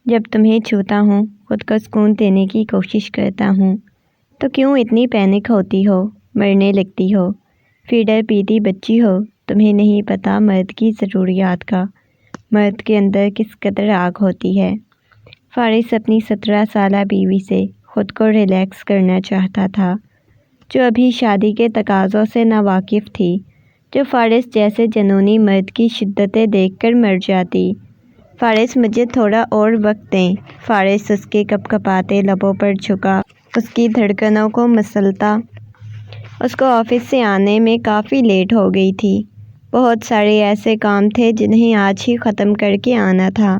جب تمہیں چھوتا ہوں خود کو سکون دینے کی کوشش کرتا ہوں تو کیوں اتنی پینک ہوتی ہو، مرنے لگتی ہو، فیڈر پیتی بچی ہو؟ تمہیں نہیں پتہ مرد کی ضروریات کا، مرد کے اندر کس قدر آگ ہوتی ہے۔ فارس اپنی 17 سالہ بیوی سے خود کو ریلیکس کرنا چاہتا تھا، جو ابھی شادی کے تقاضوں سے ناواقف تھی، جو فارس جیسے جنونی مرد کی شدتیں دیکھ کر مر جاتی۔ فارس مجھے تھوڑا اور وقت دیں۔ فارس اس کے کپ کپاتے لبوں پر جھکا، اس کی دھڑکنوں کو مسلتا۔ اس کو آفس سے آنے میں کافی لیٹ ہو گئی تھی۔ بہت سارے ایسے کام تھے جنہیں آج ہی ختم کر کے آنا تھا،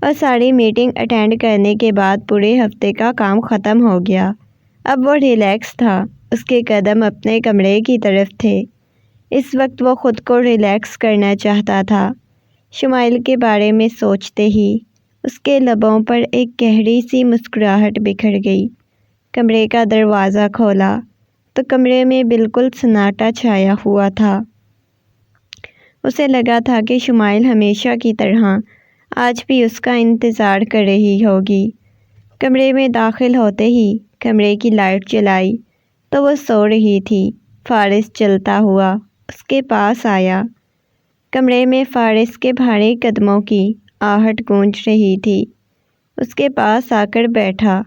اور ساری میٹنگ اٹینڈ کرنے کے بعد پورے ہفتے کا کام ختم ہو گیا۔ اب وہ ریلیکس تھا، اس کے قدم اپنے کمرے کی طرف تھے۔ اس وقت وہ خود کو ریلیکس کرنا چاہتا تھا۔ شمائل کے بارے میں سوچتے ہی اس کے لبوں پر ایک گہری سی مسکراہٹ بکھر گئی۔ کمرے کا دروازہ کھولا تو کمرے میں بالکل سناٹا چھایا ہوا تھا۔ اسے لگا تھا کہ شمائل ہمیشہ کی طرح آج بھی اس کا انتظار کر رہی ہوگی۔ کمرے میں داخل ہوتے ہی کمرے کی لائٹ جلائی تو وہ سو رہی تھی۔ فارس چلتا ہوا اس کے پاس آیا۔ کمرے میں فارس کے بھاری قدموں کی آہٹ گونج رہی تھی۔ اس کے پاس آ کر بیٹھا،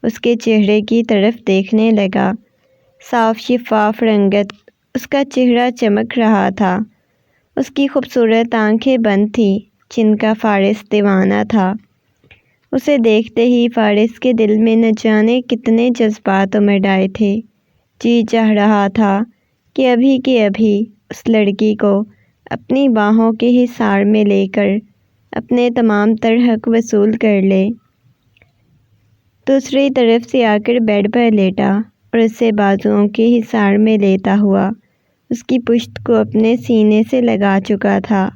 اس کے چہرے کی طرف دیکھنے لگا۔ صاف شفاف رنگت اس کا چہرہ چمک رہا تھا۔ اس کی خوبصورت آنکھیں بند تھیں جن کا فارس دیوانہ تھا۔ اسے دیکھتے ہی فارس کے دل میں نہ جانے کتنے جذبات امڈ آئے تھے۔ جی چاہ رہا تھا کہ ابھی اس لڑکی کو اپنی باہوں کے حصار میں لے کر اپنے تمام تر حق وصول کر لے۔ دوسری طرف سے آ کر بیڈ پر لیٹا اور اسے بازوؤں کے حصار میں لیتا ہوا اس کی پشت کو اپنے سینے سے لگا چکا تھا۔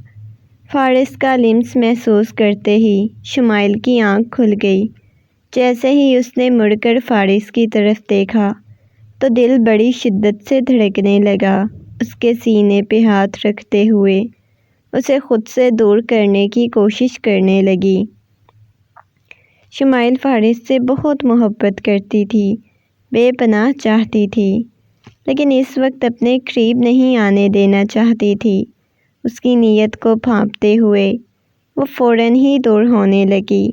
فارس کا لمس محسوس کرتے ہی شمائل کی آنکھ کھل گئی۔ جیسے ہی اس نے مڑ کر فارس کی طرف دیکھا تو دل بڑی شدت سے دھڑکنے لگا۔ اس کے سینے پہ ہاتھ رکھتے ہوئے اسے خود سے دور کرنے کی کوشش کرنے لگی۔ شمائل فارس سے بہت محبت کرتی تھی، بے پناہ چاہتی تھی، لیکن اس وقت اپنے قریب نہیں آنے دینا چاہتی تھی۔ اس کی نیت کو بھانپتے ہوئے وہ فوراً ہی دور ہونے لگی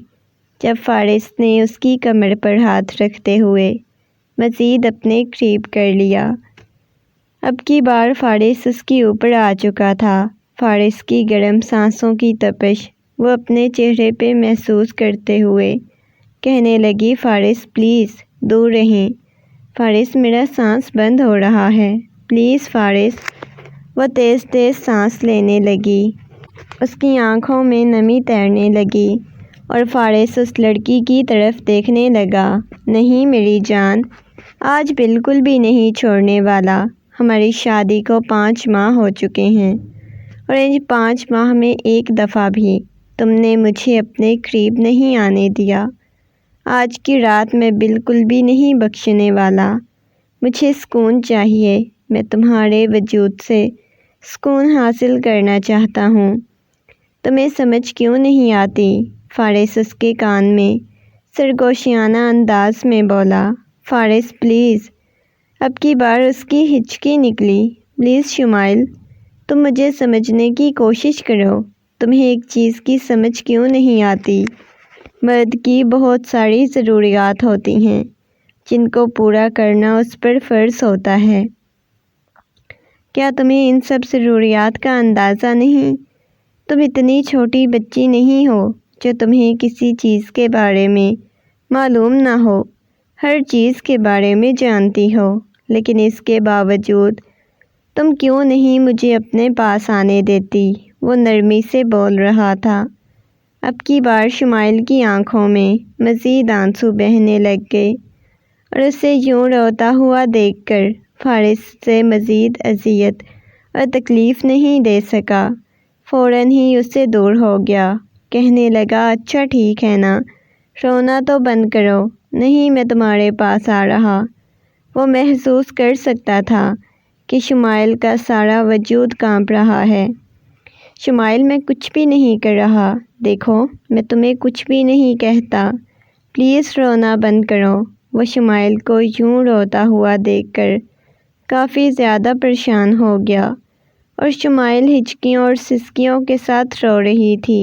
جب فارس نے اس کی کمر پر ہاتھ رکھتے ہوئے مزید اپنے قریب کر لیا۔ اب کی بار فارس اس کی اوپر آ چکا تھا۔ فارس کی گرم سانسوں کی تپش وہ اپنے چہرے پہ محسوس کرتے ہوئے کہنے لگی، فارس پلیز دور رہیں، فارس میرا سانس بند ہو رہا ہے، پلیز فارس۔ وہ تیز تیز سانس لینے لگی، اس کی آنکھوں میں نمی تیرنے لگی اور فارس اس لڑکی کی طرف دیکھنے لگا۔ نہیں میری جان، آج بالکل بھی نہیں چھوڑنے والا۔ ہماری شادی کو 5 ماہ ہو چکے ہیں، اور ان 5 ماہ میں ایک دفعہ بھی تم نے مجھے اپنے قریب نہیں آنے دیا۔ آج کی رات میں بالکل بھی نہیں بخشنے والا۔ مجھے سکون چاہیے، میں تمہارے وجود سے سکون حاصل کرنا چاہتا ہوں۔ تمہیں سمجھ کیوں نہیں آتی؟ فارس اس کے کان میں سرگوشیانہ انداز میں بولا۔ فارس پلیز۔ اب کی بار اس کی ہچکی نکلی۔ پلیز شمائل، تم مجھے سمجھنے کی کوشش کرو۔ تمہیں ایک چیز کی سمجھ کیوں نہیں آتی؟ مرد کی بہت ساری ضروریات ہوتی ہیں جن کو پورا کرنا اس پر فرض ہوتا ہے۔ کیا تمہیں ان سب ضروریات کا اندازہ نہیں؟ تم اتنی چھوٹی بچی نہیں ہو جو تمہیں کسی چیز کے بارے میں معلوم نہ ہو، ہر چیز کے بارے میں جانتی ہو، لیکن اس کے باوجود تم کیوں نہیں مجھے اپنے پاس آنے دیتی؟ وہ نرمی سے بول رہا تھا۔ اب کی بار شمائل کی آنکھوں میں مزید آنسو بہنے لگ گئے، اور اسے یوں روتا ہوا دیکھ کر فارس سے مزید اذیت اور تکلیف نہیں دے سکا۔ فوراً ہی اس سے دور ہو گیا، کہنے لگا، اچھا ٹھیک ہے نا، رونا تو بند کرو۔ نہیں میں تمہارے پاس آ رہا۔ وہ محسوس کر سکتا تھا کہ شمائل کا سارا وجود کانپ رہا ہے۔ شمائل میں کچھ بھی نہیں کر رہا، دیکھو میں تمہیں کچھ بھی نہیں کہتا، پلیز رونا بند کرو۔ وہ شمائل کو یوں روتا ہوا دیکھ کر کافی زیادہ پریشان ہو گیا، اور شمائل ہچکیوں اور سسکیوں کے ساتھ رو رہی تھی۔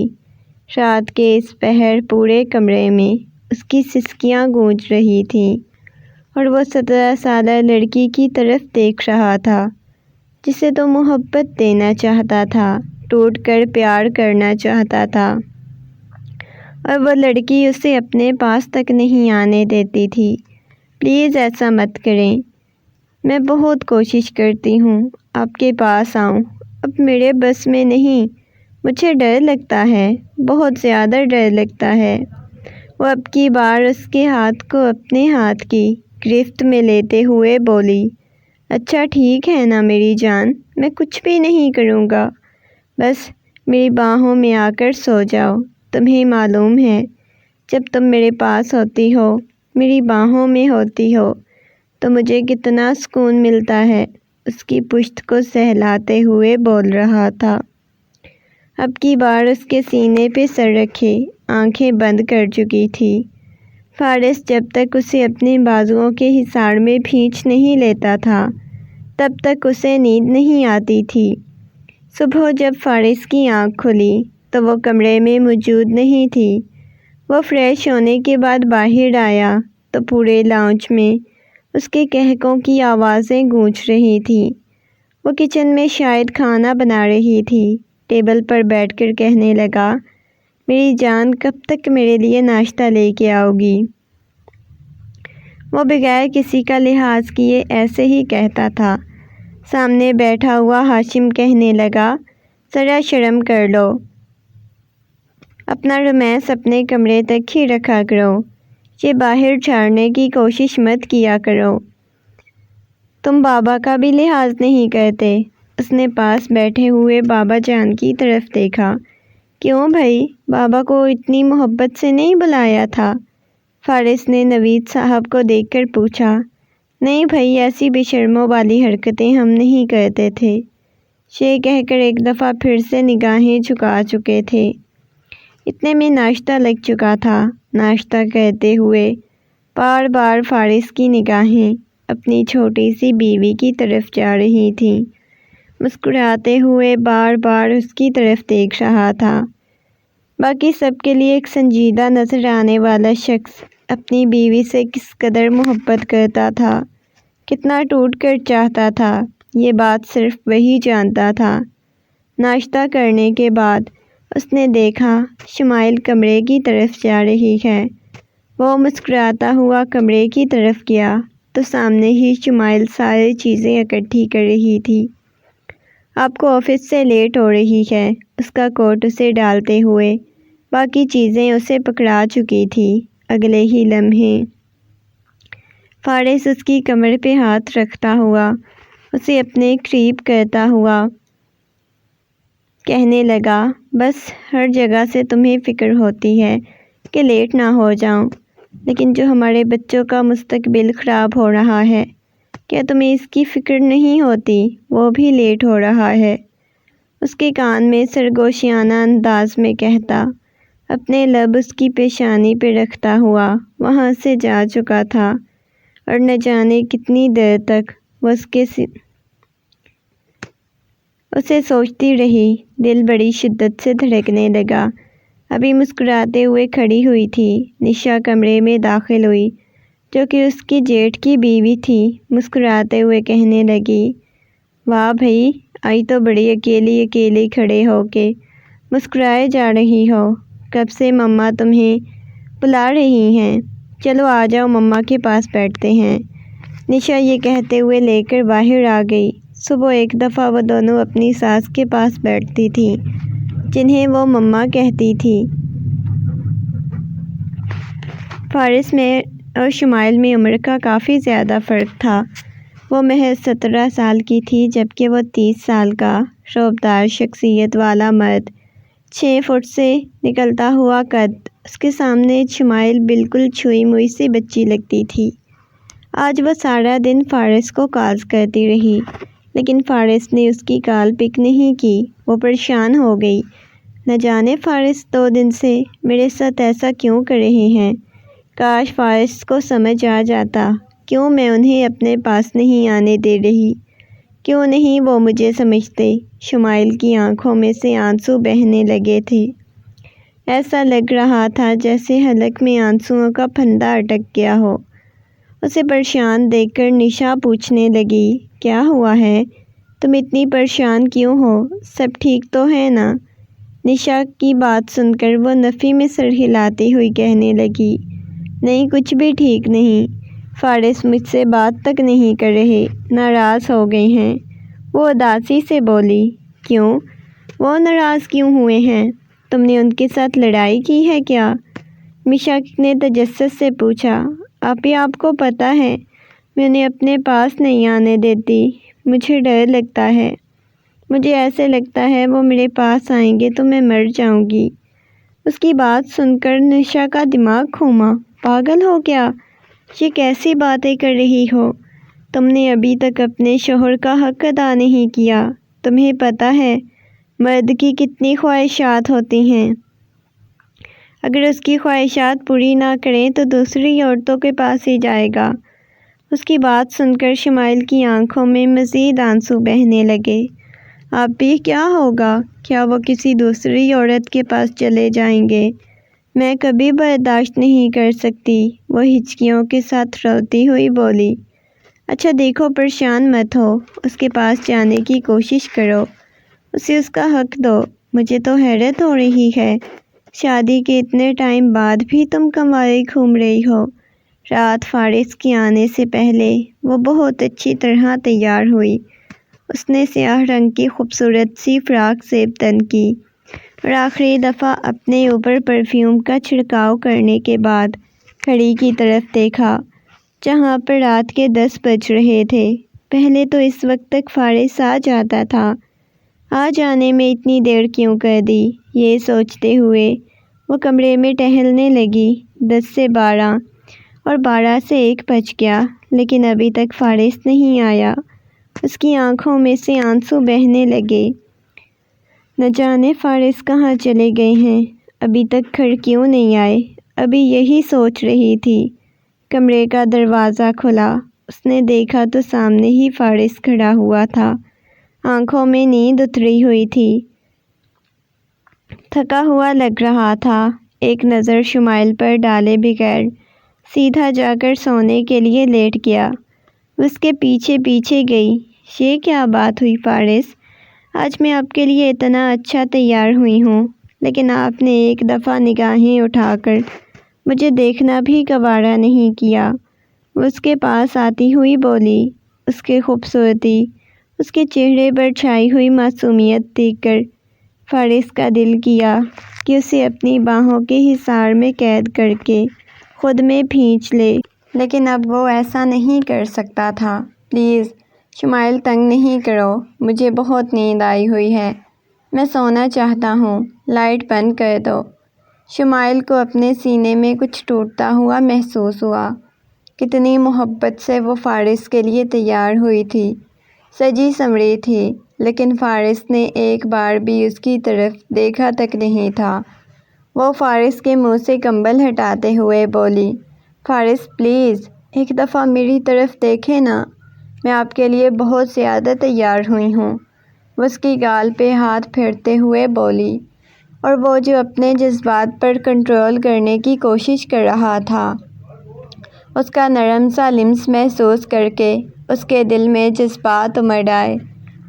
رات کے اس پہر پورے کمرے میں اس کی سسکیاں گونج رہی تھیں، اور وہ 17 سالہ لڑکی کی طرف دیکھ رہا تھا جسے تو محبت دینا چاہتا تھا، ٹوٹ کر پیار کرنا چاہتا تھا، اور وہ لڑکی اسے اپنے پاس تک نہیں آنے دیتی تھی۔ پلیز ایسا مت کریں، میں بہت کوشش کرتی ہوں آپ کے پاس آؤں، اب میرے بس میں نہیں، مجھے ڈر لگتا ہے، بہت زیادہ ڈر لگتا ہے۔ وہ اب کی بار اس کے ہاتھ کو اپنے ہاتھ کی گرفت میں لیتے ہوئے بولی، اچھا ٹھیک ہے نا میری جان، میں کچھ بھی نہیں کروں گا، بس میری باہوں میں آ کر سو جاؤ۔ تمہیں معلوم ہے جب تم میرے پاس ہوتی ہو، میری باہوں میں ہوتی ہو تو مجھے کتنا سکون ملتا ہے۔ اس کی پشت کو سہلاتے ہوئے بول رہا تھا۔ اب کی بار اس کے سینے پہ سر رکھے آنکھیں بند کر چکی تھی۔ فارس جب تک اسے اپنے بازوؤں کے حصار میں کھینچ نہیں لیتا تھا تب تک اسے نیند نہیں آتی تھی۔ صبح جب فارس کی آنکھ کھلی تو وہ کمرے میں موجود نہیں تھی۔ وہ فریش ہونے کے بعد باہر آیا تو پورے لاؤنج میں اس کے قہقہوں کی آوازیں گونج رہی تھیں۔ وہ کچن میں شاید کھانا بنا رہی تھی، ٹیبل پر بیٹھ کر کہنے لگا، میری جان کب تک میرے لیے ناشتہ لے کے آؤ گی؟ وہ بغیر کسی کا لحاظ کیے ایسے ہی کہتا تھا۔ سامنے بیٹھا ہوا ہاشم کہنے لگا، ذرا شرم کر لو، اپنا رومانس اپنے کمرے تک ہی رکھا کرو، یہ باہر جھاڑنے کی کوشش مت کیا کرو۔ تم بابا کا بھی لحاظ نہیں کرتے۔ اس نے پاس بیٹھے ہوئے بابا جان کی طرف دیکھا۔ کیوں بھائی، بابا کو اتنی محبت سے نہیں بلایا تھا؟ فارس نے نوید صاحب کو دیکھ کر پوچھا۔ نہیں بھائی، ایسی بے شرموں والی حرکتیں ہم نہیں کرتے تھے، یہ کہہ کر ایک دفعہ پھر سے نگاہیں جھکا چکے تھے۔ اتنے میں ناشتہ لگ چکا تھا۔ ناشتہ کرتے ہوئے بار بار فارس کی نگاہیں اپنی چھوٹی سی بیوی کی طرف جا رہی تھیں۔ مسکراتے ہوئے بار بار اس کی طرف دیکھ رہا تھا۔ باقی سب کے لیے ایک سنجیدہ نظر آنے والا شخص اپنی بیوی سے کس قدر محبت کرتا تھا، کتنا ٹوٹ کر چاہتا تھا، یہ بات صرف وہی جانتا تھا۔ ناشتہ کرنے کے بعد اس نے دیکھا شمائل کمرے کی طرف جا رہی ہے۔ وہ مسکراتا ہوا کمرے کی طرف گیا تو سامنے ہی شمائل ساری چیزیں اکٹھی کر رہی تھی۔ آپ کو آفس سے لیٹ ہو رہی ہے، اس کا کوٹ اسے ڈالتے ہوئے باقی چیزیں اسے پکڑا چکی تھی۔ اگلے ہی لمحے فارس اس کی کمر پہ ہاتھ رکھتا ہوا اسے اپنے قریب کرتا ہوا کہنے لگا، بس ہر جگہ سے تمہیں فکر ہوتی ہے کہ لیٹ نہ ہو جاؤں، لیکن جو ہمارے بچوں کا مستقبل خراب ہو رہا ہے، کیا تمہیں اس کی فکر نہیں ہوتی؟ وہ بھی لیٹ ہو رہا ہے۔ اس کے کان میں سرگوشیانہ انداز میں کہتا، اپنے لب اس کی پیشانی پہ رکھتا ہوا وہاں سے جا چکا تھا، اور نہ جانے کتنی دیر تک وہ اسے سوچتی رہی۔ دل بڑی شدت سے دھڑکنے لگا۔ ابھی مسکراتے ہوئے کھڑی ہوئی تھی۔ نشا کمرے میں داخل ہوئی جو کہ اس کی جیٹھ کی بیوی تھی۔ مسکراتے ہوئے کہنے لگی، واہ بھائی، آئی تو بڑی اکیلی اکیلی کھڑے ہو کے مسکرائے جا رہی ہو، کب سے مما تمہیں بلا رہی ہیں، چلو آ جاؤ مما کے پاس بیٹھتے ہیں۔ نشا یہ کہتے ہوئے لے کر باہر آ گئی۔ صبح ایک دفعہ وہ دونوں اپنی ساس کے پاس بیٹھتی تھیں جنہیں وہ مما کہتی تھی۔ فارس میں اور شمائل میں عمر کا کافی زیادہ فرق تھا۔ وہ محض 17 سال کی تھی جبکہ وہ 30 سال کا رعبدار شخصیت والا مرد، 6 فٹ سے نکلتا ہوا قد۔ اس کے سامنے شمائل بالکل چھوئی موئی سی بچی لگتی تھی۔ آج وہ سارا دن فارس کو کالز کرتی رہی لیکن فارس نے اس کی کال پک نہیں کی۔ وہ پریشان ہو گئی۔ نہ جانے فارس 2 دن سے میرے ساتھ ایسا کیوں کر رہے ہیں۔ کاش فارس کو سمجھ آ جاتا کیوں میں انہیں اپنے پاس نہیں آنے دے رہی، کیوں نہیں وہ مجھے سمجھتے۔ شمائل کی آنکھوں میں سے آنسو بہنے لگے تھے۔ ایسا لگ رہا تھا جیسے حلق میں آنسوؤں کا پھندا اٹک گیا ہو۔ اسے پریشان دیکھ کر نشا پوچھنے لگی، کیا ہوا ہے؟ تم اتنی پریشان کیوں ہو؟ سب ٹھیک تو ہے نا؟ نشا کی بات سن کر وہ نفی میں سر ہلاتی ہوئی کہنے لگی، نہیں کچھ بھی ٹھیک نہیں۔ فارس مجھ سے بات تک نہیں کر رہے، ناراض ہو گئے ہیں۔ وہ اداسی سے بولی، کیوں؟ وہ ناراض کیوں ہوئے ہیں؟ تم نے ان کے ساتھ لڑائی کی ہے کیا؟ نشا نے تجسس سے پوچھا، آپ کو پتہ ہے میں انہیں اپنے پاس نہیں آنے دیتی، مجھے ڈر لگتا ہے، مجھے ایسے لگتا ہے وہ میرے پاس آئیں گے تو میں مر جاؤں گی۔ اس کی بات سن کر نشا کا دماغ گھوما، پاگل ہو کیا؟ یہ کیسی باتیں کر رہی ہو؟ تم نے ابھی تک اپنے شوہر کا حق ادا نہیں کیا۔ تمہیں پتہ ہے مرد کی کتنی خواہشات ہوتی ہیں، اگر اس کی خواہشات پوری نہ کریں تو دوسری عورتوں کے پاس ہی جائے گا۔ اس کی بات سن کر شمائل کی آنکھوں میں مزید آنسو بہنے لگے۔ اب بھی کیا ہوگا؟ کیا وہ کسی دوسری عورت کے پاس چلے جائیں گے؟ میں کبھی برداشت نہیں کر سکتی، وہ ہچکیوں کے ساتھ روتی ہوئی بولی۔ اچھا دیکھو پریشان مت ہو، اس کے پاس جانے کی کوشش کرو، اسے اس کا حق دو۔ مجھے تو حیرت ہو رہی ہے، شادی کے اتنے ٹائم بعد بھی تم کنواری گھوم رہی ہو۔ رات فارس کے آنے سے پہلے وہ بہت اچھی طرح تیار ہوئی۔ اس نے سیاہ رنگ کی خوبصورت سی فراک زیب تن کی اور آخری دفعہ اپنے اوپر پرفیوم کا چھڑکاؤ کرنے کے بعد گھڑی کی طرف دیکھا جہاں پر رات کے 10 بج رہے تھے۔ پہلے تو اس وقت تک فارس آ جاتا تھا، آ جانے میں اتنی دیر کیوں کر دی؟ یہ سوچتے ہوئے وہ کمرے میں ٹہلنے لگی۔ 10 سے 12 اور 12 سے 1 بج گیا، لیکن ابھی تک فارس نہیں آیا۔ اس کی آنکھوں میں سے آنسو بہنے لگے۔ نہ جانے فارس کہاں چلے گئے ہیں، ابھی تک گھر کیوں نہیں آئے؟ ابھی یہی سوچ رہی تھی، کمرے کا دروازہ کھلا۔ اس نے دیکھا تو سامنے ہی فارس کھڑا ہوا تھا، آنکھوں میں نیند اتری ہوئی تھی، تھکا ہوا لگ رہا تھا۔ ایک نظر شمائل پر ڈالے بغیر سیدھا جا کر سونے کے لیے لیٹ گیا۔ اس کے پیچھے پیچھے گئی، یہ کیا بات ہوئی فارس؟ آج میں آپ کے لیے اتنا اچھا تیار ہوئی ہوں، لیکن آپ نے ایک دفعہ نگاہیں اٹھا کر مجھے دیکھنا بھی گوارا نہیں کیا۔ وہ اس کے پاس آتی ہوئی بولی۔ اس کی خوبصورتی، اس کے چہرے پر چھائی ہوئی معصومیت دیکھ کر فارس کا دل کیا کہ اسے اپنی باہوں کے حصار میں قید کر کے خود میں بھینچ لے، لیکن اب وہ ایسا نہیں کر سکتا تھا۔ پلیز شمائل تنگ نہیں کرو، مجھے بہت نیند آئی ہوئی ہے، میں سونا چاہتا ہوں، لائٹ بند کر دو۔ شمائل کو اپنے سینے میں کچھ ٹوٹتا ہوا محسوس ہوا۔ کتنی محبت سے وہ فارس کے لیے تیار ہوئی تھی، سجی سنوری تھی، لیکن فارس نے ایک بار بھی اس کی طرف دیکھا تک نہیں تھا۔ وہ فارس کے منہ سے کمبل ہٹاتے ہوئے بولی، فارس پلیز ایک دفعہ میری طرف دیکھیں نا، میں آپ کے لیے بہت زیادہ تیار ہوئی ہوں۔ وہ اس کی گال پہ ہاتھ پھیرتے ہوئے بولی، اور وہ جو اپنے جذبات پر کنٹرول کرنے کی کوشش کر رہا تھا، اس کا نرم سا لمس محسوس کر کے اس کے دل میں جذبات امڑ آئے۔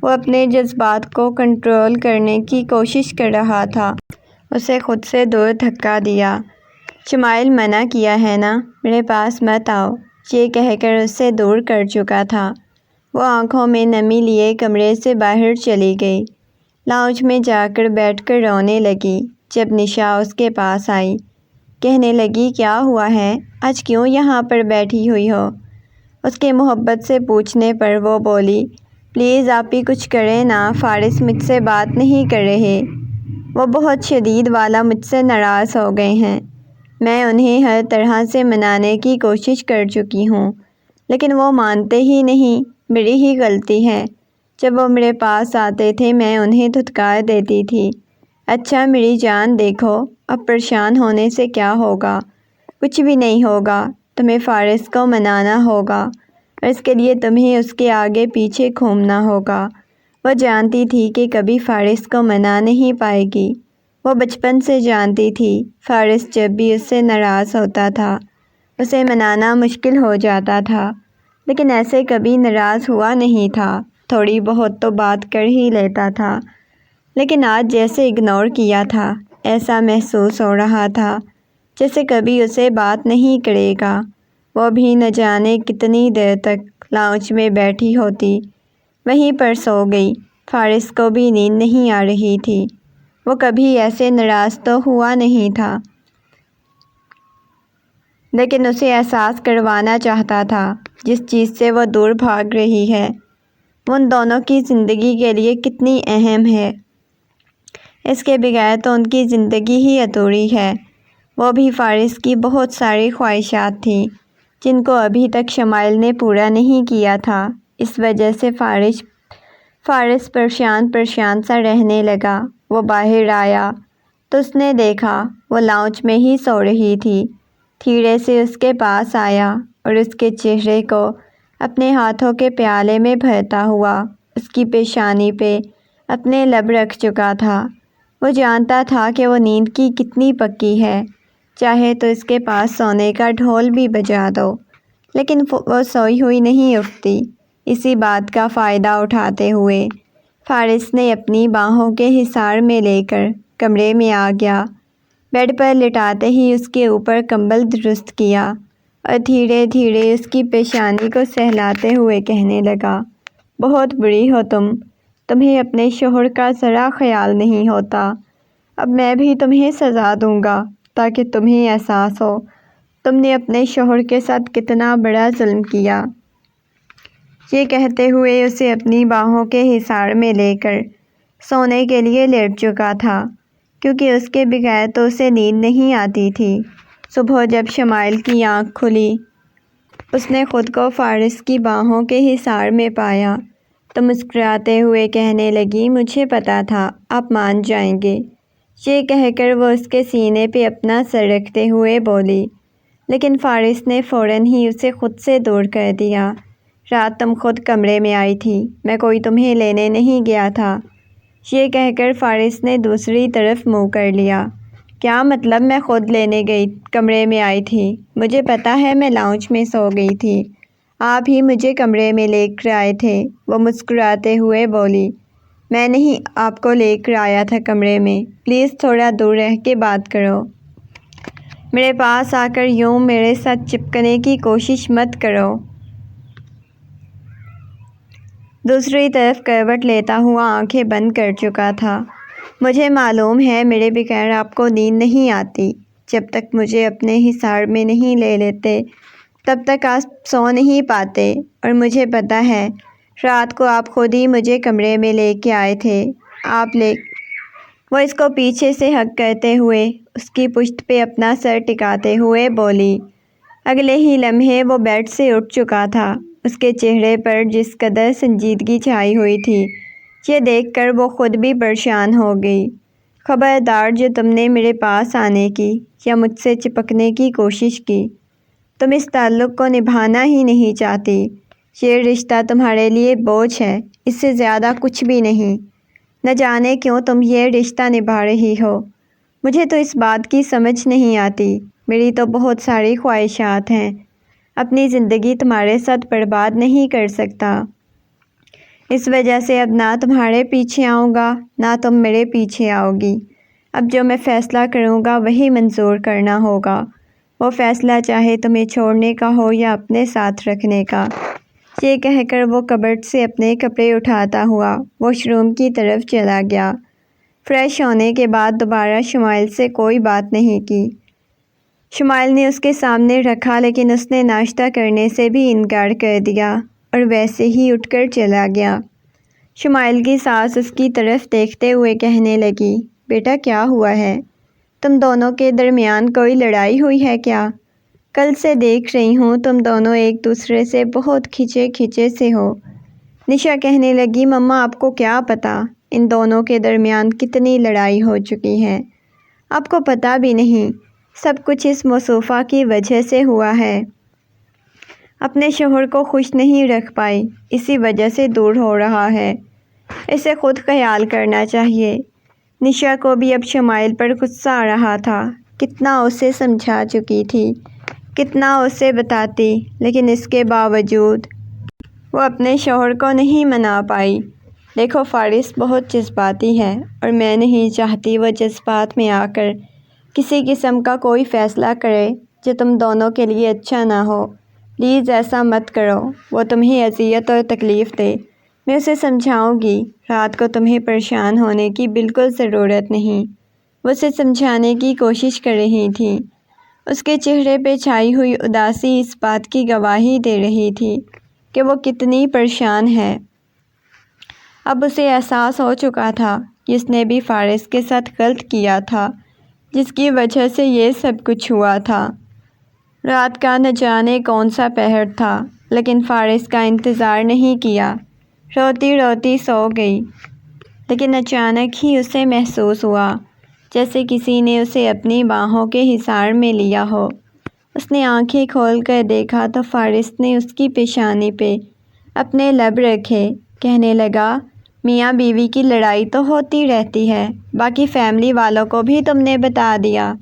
وہ اپنے جذبات کو کنٹرول کرنے کی کوشش کر رہا تھا، اسے خود سے دور دھکا دیا۔ شمائل منع کیا ہے نا، میرے پاس مت آؤ، یہ کہہ کر اس سے دور کر چکا تھا۔ وہ آنکھوں میں نمی لیے کمرے سے باہر چلی گئی، لاؤنج میں جا کر بیٹھ کر رونے لگی۔ جب نشا اس کے پاس آئی، کہنے لگی، کیا ہوا ہے؟ آج کیوں یہاں پر بیٹھی ہوئی ہو؟ اس کے محبت سے پوچھنے پر وہ بولی، پلیز آپ ہی کچھ کریں نا، فارس مجھ سے بات نہیں کر رہے، وہ بہت شدید والا مجھ سے ناراض ہو گئے ہیں۔ میں انہیں ہر طرح سے منانے کی کوشش کر چکی ہوں، لیکن وہ مانتے ہی نہیں، میری ہی غلطی ہے۔ جب وہ میرے پاس آتے تھے میں انہیں دھتکار دیتی تھی، اچھا میری جان دیکھو، اب پریشان ہونے سے کیا ہوگا؟ کچھ بھی نہیں ہوگا، تمہیں فارس کو منانا ہوگا اور اس کے لیے تمہیں اس کے آگے پیچھے گھومنا ہوگا۔ وہ جانتی تھی کہ کبھی فارس کو منا نہیں پائے گی۔ وہ بچپن سے جانتی تھی فارس جب بھی اس سے ناراض ہوتا تھا اسے منانا مشکل ہو جاتا تھا، لیکن ایسے کبھی ناراض ہوا نہیں تھا، تھوڑی بہت تو بات کر ہی لیتا تھا، لیکن آج جیسے اگنور کیا تھا، ایسا محسوس ہو رہا تھا جیسے کبھی اسے بات نہیں کرے گا۔ وہ بھی نہ جانے کتنی دیر تک لاؤنج میں بیٹھی ہوتی، وہیں پر سو گئی۔ فارس کو بھی نیند نہیں آ رہی تھی، وہ کبھی ایسے ناراض تو ہوا نہیں تھا، لیکن اسے احساس کروانا چاہتا تھا جس چیز سے وہ دور بھاگ رہی ہے وہ ان دونوں کی زندگی کے لیے کتنی اہم ہے۔ اس کے بغیر تو ان کی زندگی ہی ادھوری ہے۔ وہ بھی فارس کی بہت ساری خواہشات تھیں جن کو ابھی تک شمائل نے پورا نہیں کیا تھا، اس وجہ سے فارس پریشان سا رہنے لگا۔ وہ باہر آیا تو اس نے دیکھا وہ لاؤنج میں ہی سو رہی تھی۔ دھیرے سے اس کے پاس آیا اور اس کے چہرے کو اپنے ہاتھوں کے پیالے میں بھرتا ہوا اس کی پیشانی پہ اپنے لب رکھ چکا تھا۔ وہ جانتا تھا کہ وہ نیند کی کتنی پکی ہے، چاہے تو اس کے پاس سونے کا ڈھول بھی بجا دو، لیکن وہ سوئی ہوئی نہیں اٹھتی۔ اسی بات کا فائدہ اٹھاتے ہوئے فارس نے اپنی باہوں کے حصار میں لے کر کمرے میں آ گیا، بیڈ پر لٹاتے ہی اس کے اوپر کمبل درست کیا اور دھیرے دھیرے اس کی پیشانی کو سہلاتے ہوئے کہنے لگا، بہت بری ہو تمہیں اپنے شوہر کا ذرا خیال نہیں ہوتا۔ اب میں بھی تمہیں سزا دوں گا تاکہ تمہیں احساس ہو تم نے اپنے شوہر کے ساتھ کتنا بڑا ظلم کیا۔ یہ کہتے ہوئے اسے اپنی باہوں کے حصار میں لے کر سونے کے لیے لیٹ چکا تھا، کیونکہ اس کے بغیر تو اسے نیند نہیں آتی تھی۔ صبح جب شمائل کی آنکھ کھلی اس نے خود کو فارس کی باہوں کے حصار میں پایا تو مسکراتے ہوئے کہنے لگی، مجھے پتا تھا آپ مان جائیں گے۔ یہ کہہ کر وہ اس کے سینے پہ اپنا سر رکھتے ہوئے بولی، لیکن فارس نے فوراً ہی اسے خود سے دور کر دیا۔ رات تم خود کمرے میں آئی تھی، میں کوئی تمہیں لینے نہیں گیا تھا۔ یہ کہہ کر فارس نے دوسری طرف منہ کر لیا۔ کیا مطلب میں خود لینے کمرے میں آئی تھی؟ مجھے پتا ہے میں لاؤنج میں سو گئی تھی، آپ ہی مجھے کمرے میں لے کر آئے تھے۔ وہ مسکراتے ہوئے بولی، میں نہیں آپ کو لے کر آیا تھا کمرے میں، پلیز تھوڑا دور رہ کے بات کرو، میرے پاس آ کر یوں میرے ساتھ چپکنے کی کوشش مت کرو۔ دوسری طرف کروٹ لیتا ہوا آنکھیں بند کر چکا تھا۔ مجھے معلوم ہے میرے بغیر آپ کو نیند نہیں آتی، جب تک مجھے اپنے حصار میں نہیں لے لیتے تب تک آپ سو نہیں پاتے، اور مجھے پتا ہے رات کو آپ خود ہی مجھے کمرے میں لے کے آئے تھے۔ وہ اس کو پیچھے سے ہگ کرتے ہوئے اس کی پشت پہ اپنا سر ٹکاتے ہوئے بولی۔ اگلے ہی لمحے وہ بیڈ سے اٹھ چکا تھا، اس کے چہرے پر جس قدر سنجیدگی چھائی ہوئی تھی یہ دیکھ کر وہ خود بھی پریشان ہو گئی۔ خبردار جو تم نے میرے پاس آنے کی یا مجھ سے چپکنے کی کوشش کی، تم اس تعلق کو نبھانا ہی نہیں چاہتی۔ یہ رشتہ تمہارے لیے بوجھ ہے، اس سے زیادہ کچھ بھی نہیں۔ نہ جانے کیوں تم یہ رشتہ نبھا رہی ہو، مجھے تو اس بات کی سمجھ نہیں آتی۔ میری تو بہت ساری خواہشات ہیں، اپنی زندگی تمہارے ساتھ برباد نہیں کر سکتا، اس وجہ سے اب نہ تمہارے پیچھے آؤں گا نہ تم میرے پیچھے آؤ گی۔ اب جو میں فیصلہ کروں گا وہی منظور کرنا ہوگا، وہ فیصلہ چاہے تمہیں چھوڑنے کا ہو یا اپنے ساتھ رکھنے کا۔ یہ کہہ کر وہ کبرٹ سے اپنے کپڑے اٹھاتا ہوا واش روم کی طرف چلا گیا۔ فریش ہونے کے بعد دوبارہ شمائل سے کوئی بات نہیں کی۔ شمائل نے اس کے سامنے رکھا لیکن اس نے ناشتہ کرنے سے بھی انکار کر دیا اور ویسے ہی اٹھ کر چلا گیا۔ شمائل کی ساس اس کی طرف دیکھتے ہوئے کہنے لگی، بیٹا کیا ہوا ہے؟ تم دونوں کے درمیان کوئی لڑائی ہوئی ہے کیا؟ کل سے دیکھ رہی ہوں تم دونوں ایک دوسرے سے بہت کھچے سے ہو۔ نشا کہنے لگی، مما آپ کو کیا پتا، ان دونوں کے درمیان کتنی لڑائی ہو چکی ہے، آپ کو پتہ بھی نہیں۔ سب کچھ اس مصوفہ کی وجہ سے ہوا ہے۔ اپنے شوہر کو خوش نہیں رکھ پائی، اسی وجہ سے دور ہو رہا ہے۔ اسے خود خیال کرنا چاہیے۔ نشا کو بھی اب شمائل پر غصہ آ رہا تھا۔ کتنا اسے سمجھا چکی تھی، کتنا اسے بتاتی، لیکن اس کے باوجود وہ اپنے شوہر کو نہیں منا پائی۔ دیکھو فارس بہت جذباتی ہے اور میں نہیں چاہتی وہ جذبات میں آ کر کسی قسم کا کوئی فیصلہ کرے جو تم دونوں کے لیے اچھا نہ ہو۔ پلیز ایسا مت کرو، وہ تمہیں اذیت اور تکلیف دے۔ میں اسے سمجھاؤں گی، رات کو تمہیں پریشان ہونے کی بالکل ضرورت نہیں۔ وہ اسے سمجھانے کی کوشش کر رہی تھی۔ اس کے چہرے پہ چھائی ہوئی اداسی اس بات کی گواہی دے رہی تھی کہ وہ کتنی پریشان ہے۔ اب اسے احساس ہو چکا تھا کہ اس نے بھی فارس کے ساتھ غلط کیا تھا، جس کی وجہ سے یہ سب کچھ ہوا تھا۔ رات کا نہ جانے کون سا پہر تھا، لیکن فارس کا انتظار نہیں کیا۔ روتی روتی سو گئی، لیکن اچانک ہی اسے محسوس ہوا جیسے کسی نے اسے اپنی باہوں کے حصار میں لیا ہو۔ اس نے آنکھیں کھول کر دیکھا تو فارس نے اس کی پیشانی پہ اپنے لب رکھے، کہنے لگا، میاں بیوی کی لڑائی تو ہوتی رہتی ہے، باقی فیملی والوں کو بھی تم نے بتا دیا۔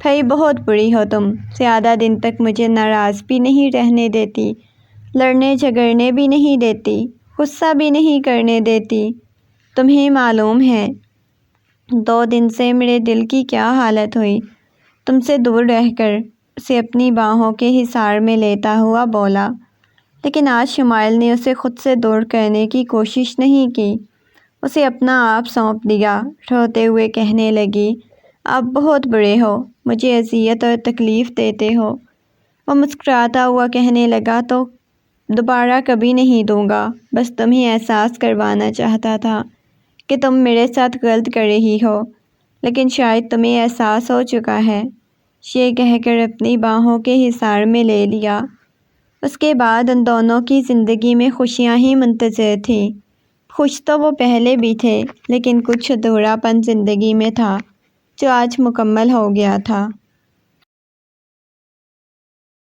بھائی بہت بری ہو تم، زیادہ دن تک مجھے ناراض بھی نہیں رہنے دیتی، لڑنے جھگڑنے بھی نہیں دیتی، غصہ بھی نہیں کرنے دیتی۔ تمہیں معلوم ہے 2 دن سے میرے دل کی کیا حالت ہوئی۔ تم سے دور رہ کر اسے اپنی باہوں کے حصار میں لیتا ہوا بولا، لیکن آج شمائل نے اسے خود سے دور کرنے کی کوشش نہیں کی، اسے اپنا آپ سونپ دیا۔ روتے ہوئے کہنے لگی، آپ بہت برے ہو، مجھے اذیت اور تکلیف دیتے ہو۔ وہ مسکراتا ہوا کہنے لگا، تو دوبارہ کبھی نہیں دوں گا، بس تمہیں احساس کروانا چاہتا تھا کہ تم میرے ساتھ غلط کر رہی ہو، لیکن شاید تمہیں احساس ہو چکا ہے۔ یہ کہہ کر اپنی باہوں کے حصار میں لے لیا۔ اس کے بعد ان دونوں کی زندگی میں خوشیاں ہی منتظر تھیں۔ خوش تو وہ پہلے بھی تھے، لیکن کچھ ادھوراپن زندگی میں تھا جو آج مکمل ہو گیا تھا۔